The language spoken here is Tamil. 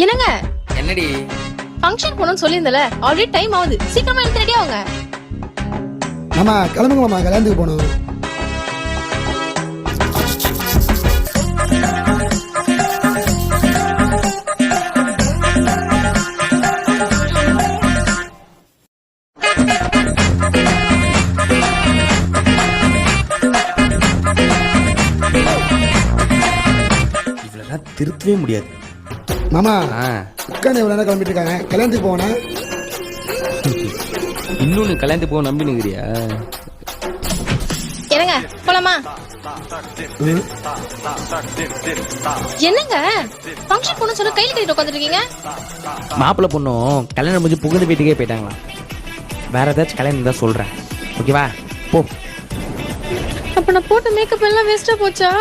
என்னங்க என்னடி? ஃபங்க்ஷன் போகணும்னு சொல்லியிருந்தல, ஆல்ரெடி டைம் ஆகுது. சீக்கிரமா எடுத்து ரெடி ஆகுங்க. மாமா கிளம்புங்க மாமா, கல்யாணத்துக்கு போகணும். இவ்வளவுதான் திருத்தவே முடியாது. மாமா உட்காந்து எவ்வளோ நேரம் கிளம்பிட்டு இருக்காங்க, கல்யாணத்துக்கு போனா இன்னும் நீ கல்யாணத்துக்கு போக நம்பி நிக்கிறியா? என்னங்க போலாமா? என்னங்க ஃபங்க்ஷன் போகணும்னு சொல்ல கையில கட்டிட்டு உட்காந்துட்டு இருக்கீங்க? மாப்பிள்ளை பொண்ணும் கல்யாணம் முடிஞ்சு புகுந்த வீட்டுக்கே போயிட்டாங்களா? வேற ஏதாச்சும் கல்யாணம் தான் சொல்றேன், ஓகேவா? போ. அப்ப நான் போட்ட மேக்கப் எல்லாம் வேஸ்டா போச்சா?